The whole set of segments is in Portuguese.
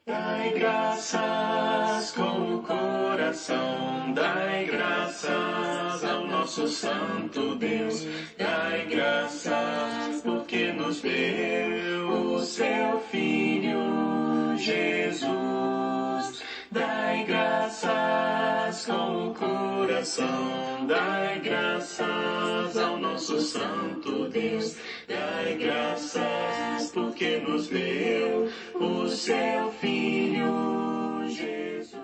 Dai graças com o coração, dai graças ao nosso Santo Deus. Dai graças porque nos deu o seu Filho Jesus. Dai graças com o coração, dai graças ao nosso Santo Deus. Dai graças porque nos deu o seu Filho Jesus.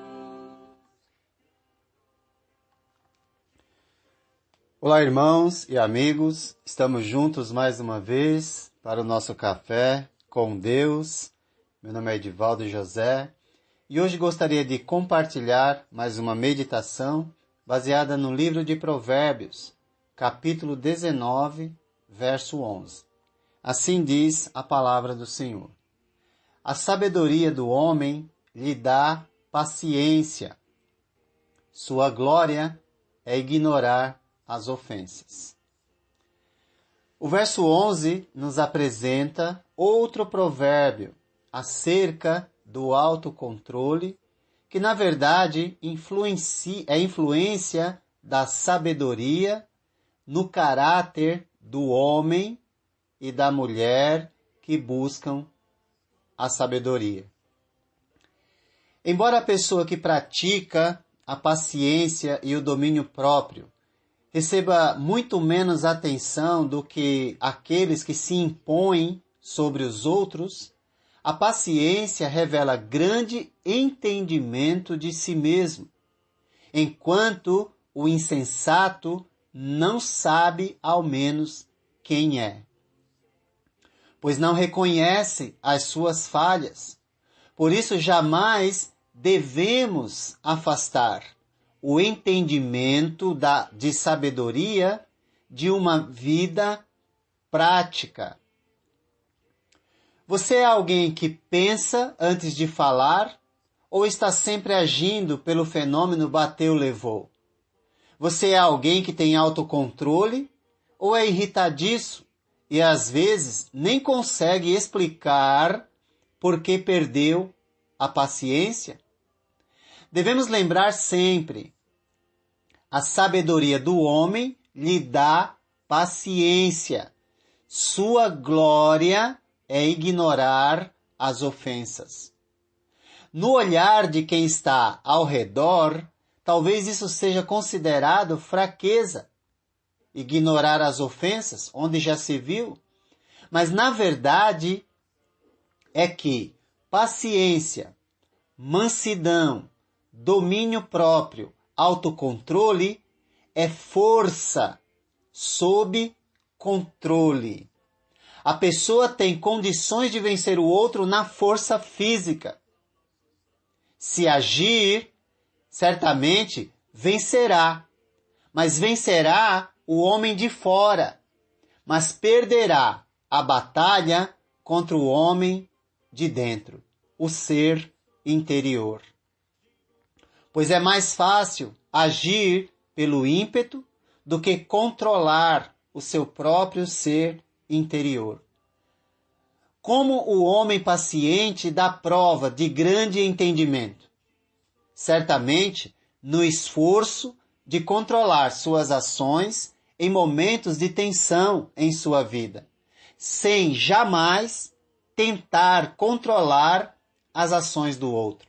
Olá, irmãos e amigos, estamos juntos mais uma vez para o nosso café com Deus. Meu nome é Edivaldo José e hoje gostaria de compartilhar mais uma meditação baseada no livro de Provérbios, capítulo 19, verso 11. Assim diz a palavra do Senhor: a sabedoria do homem lhe dá paciência, sua glória é ignorar as ofensas. O verso 11 nos apresenta outro provérbio acerca do autocontrole, que na verdade é influência da sabedoria no caráter do homem e da mulher que buscam a sabedoria. Embora a pessoa que pratica a paciência e o domínio próprio receba muito menos atenção do que aqueles que se impõem sobre os outros, a paciência revela grande entendimento de si mesmo, enquanto o insensato não sabe ao menos quem é, pois não reconhece as suas falhas. Por isso jamais devemos afastar o entendimento de sabedoria de uma vida prática. Você é alguém que pensa antes de falar ou está sempre agindo pelo fenômeno bateu-levou? Você é alguém que tem autocontrole ou é irritadiço e às vezes nem consegue explicar por que perdeu a paciência? Devemos lembrar sempre: a sabedoria do homem lhe dá paciência. Sua glória é ignorar as ofensas. No olhar de quem está ao redor, talvez isso seja considerado fraqueza. Ignorar as ofensas, onde já se viu. Mas na verdade é que paciência, mansidão, domínio próprio, autocontrole é força sob controle. A pessoa tem condições de vencer o outro na força física. Se agir, certamente vencerá, mas vencerá o homem de fora, mas perderá a batalha contra o homem de dentro, o ser interior. Pois é mais fácil agir pelo ímpeto do que controlar o seu próprio ser interior. Como o homem paciente dá prova de grande entendimento? Certamente no esforço de controlar suas ações em momentos de tensão em sua vida, sem jamais tentar controlar as ações do outro.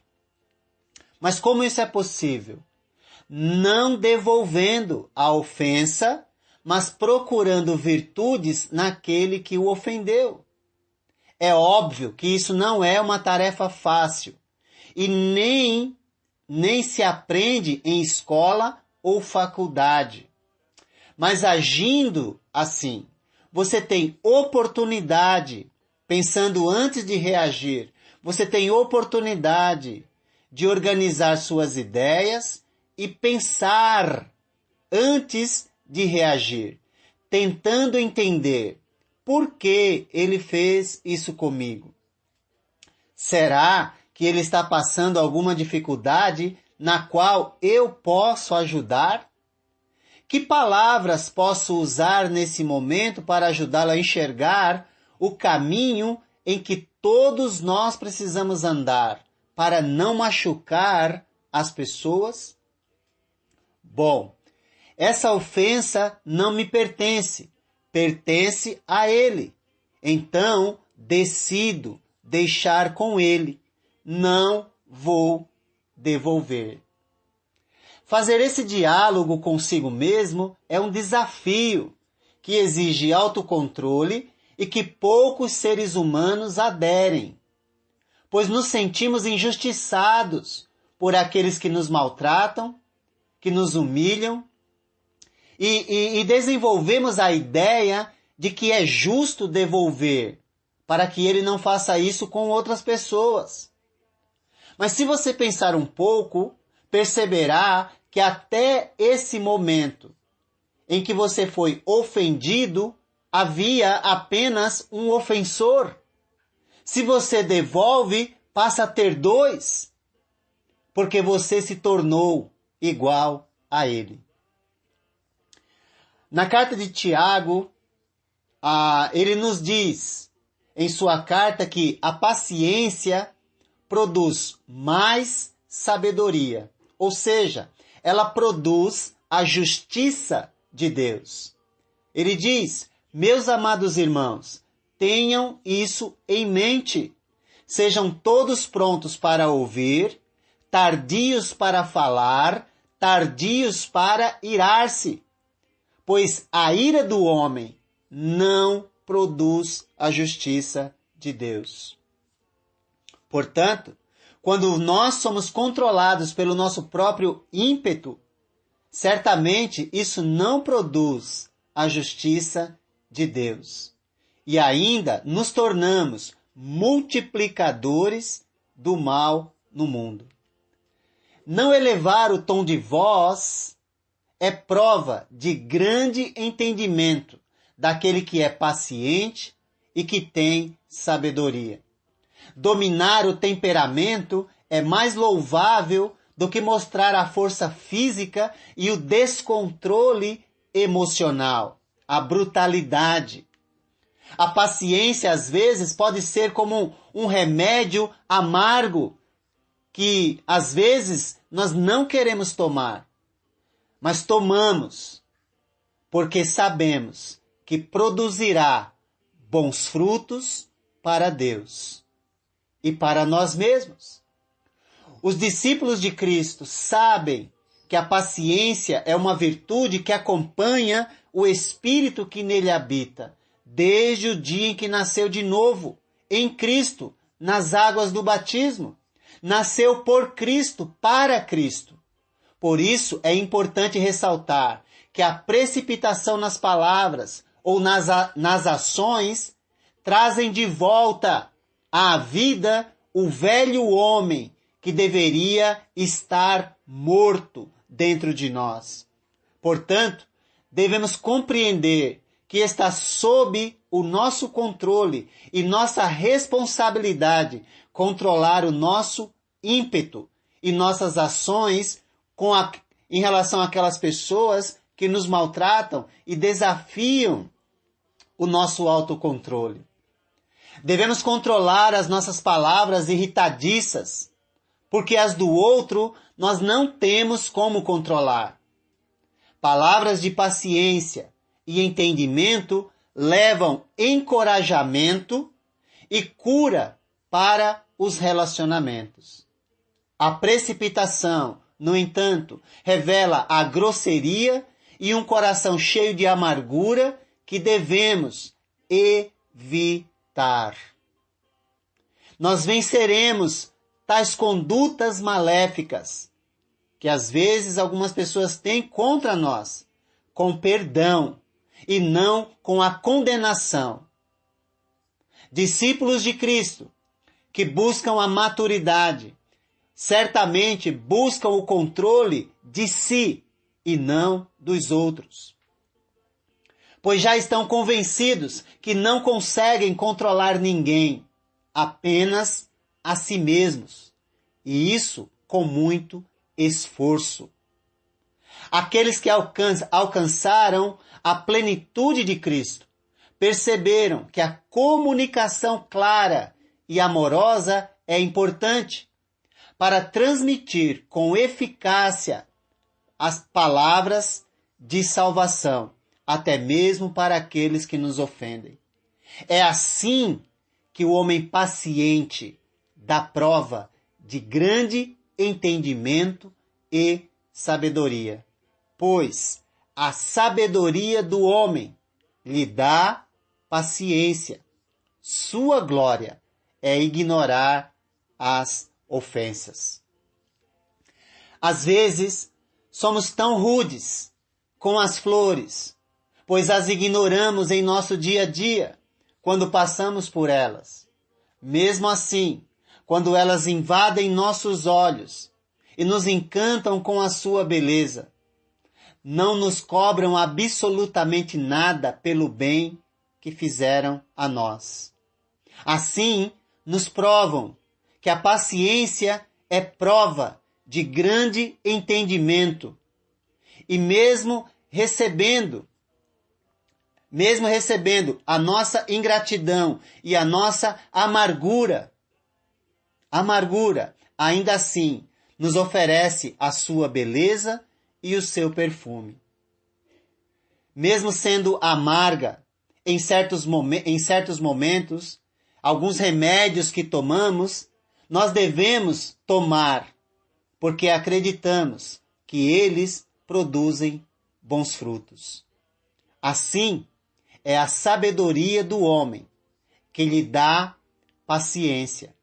Mas como isso é possível? Não devolvendo a ofensa, mas procurando virtudes naquele que o ofendeu. É óbvio que isso não é uma tarefa fácil e nem se aprende em escola ou faculdade. Mas agindo assim, você tem oportunidade, pensando antes de reagir, você tem oportunidade de organizar suas ideias e pensar antes de reagir, tentando entender por que ele fez isso comigo. Será que ele está passando alguma dificuldade na qual eu posso ajudar? Que palavras posso usar nesse momento para ajudá-lo a enxergar o caminho em que todos nós precisamos andar para não machucar as pessoas? Bom, essa ofensa não me pertence, pertence a ele. Então, decido deixar com ele, não vou devolver. Fazer esse diálogo consigo mesmo é um desafio que exige autocontrole e que poucos seres humanos aderem, pois nos sentimos injustiçados por aqueles que nos maltratam, que nos humilham, e desenvolvemos a ideia de que é justo devolver, para que ele não faça isso com outras pessoas. Mas se você pensar um pouco, perceberá que até esse momento em que você foi ofendido, havia apenas um ofensor. Se você devolve, passa a ter dois, porque você se tornou igual a ele. Na carta de Tiago, ele nos diz em sua carta que a paciência produz mais sabedoria, ou seja, ela produz a justiça de Deus. Ele diz: meus amados irmãos, tenham isso em mente. Sejam todos prontos para ouvir, tardios para falar, tardios para irar-se, pois a ira do homem não produz a justiça de Deus. Portanto, quando nós somos controlados pelo nosso próprio ímpeto, certamente isso não produz a justiça de Deus. E ainda nos tornamos multiplicadores do mal no mundo. Não elevar o tom de voz é prova de grande entendimento daquele que é paciente e que tem sabedoria. Dominar o temperamento é mais louvável do que mostrar a força física e o descontrole emocional, a brutalidade. A paciência, às vezes, pode ser como um remédio amargo que, às vezes, nós não queremos tomar, mas tomamos porque sabemos que produzirá bons frutos para Deus e para nós mesmos. Os discípulos de Cristo sabem que a paciência é uma virtude que acompanha o Espírito que nele habita, desde o dia em que nasceu de novo, em Cristo, nas águas do batismo. Nasceu por Cristo, para Cristo. Por isso é importante ressaltar que a precipitação nas palavras ou nas ações trazem de volta à vida o velho homem que deveria estar morto dentro de nós. Portanto, devemos compreender que está sob o nosso controle e nossa responsabilidade controlar o nosso ímpeto e nossas ações em relação àquelas pessoas que nos maltratam e desafiam o nosso autocontrole. Devemos controlar as nossas palavras irritadiças, porque as do outro nós não temos como controlar. Palavras de paciência e entendimento levam encorajamento e cura para os relacionamentos. A precipitação, no entanto, revela a grosseria e um coração cheio de amargura que devemos evitar. Nós venceremos tais condutas maléficas que às vezes algumas pessoas têm contra nós, com perdão e não com a condenação. Discípulos de Cristo que buscam a maturidade, certamente buscam o controle de si e não dos outros, pois já estão convencidos que não conseguem controlar ninguém, apenas a si mesmos, e isso com muito esforço. Aqueles que alcançaram a plenitude de Cristo perceberam que a comunicação clara e amorosa é importante, para transmitir com eficácia as palavras de salvação, até mesmo para aqueles que nos ofendem. É assim que o homem paciente dá prova de grande entendimento e sabedoria, pois a sabedoria do homem lhe dá paciência. Sua glória é ignorar as ofensas. Às vezes, somos tão rudes com as flores, pois as ignoramos em nosso dia a dia, quando passamos por elas. Mesmo assim, quando elas invadem nossos olhos e nos encantam com a sua beleza, não nos cobram absolutamente nada pelo bem que fizeram a nós. Assim, nos provam que a paciência é prova de grande entendimento. E mesmo recebendo a nossa ingratidão e a nossa amargura, ainda assim, nos oferece a sua beleza e o seu perfume. Mesmo sendo amarga, em certos momentos, alguns remédios que tomamos, nós devemos tomar, porque acreditamos que eles produzem bons frutos. Assim, é a sabedoria do homem que lhe dá paciência.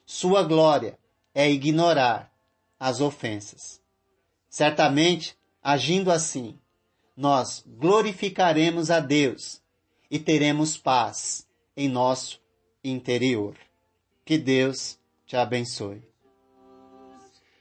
Sua glória é ignorar as ofensas. Certamente, agindo assim, nós glorificaremos a Deus e teremos paz em nosso interior. Que Deus te abençoe.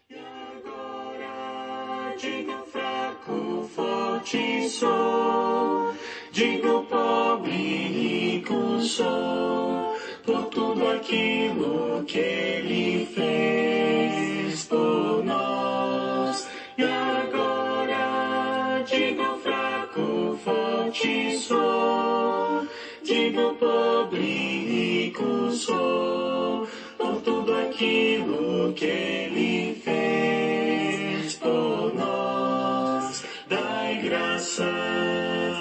E agora, digo fraco, forte sou, digo pobre, rico sou, por tudo aquilo que Ele fez por nós. E agora, digo fraco, forte sou, digo pobre, rico sou, por tudo aquilo que Ele fez por nós. Dai graças,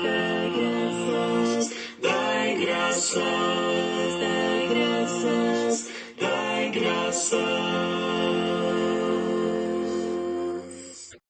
dai graças, dai graças.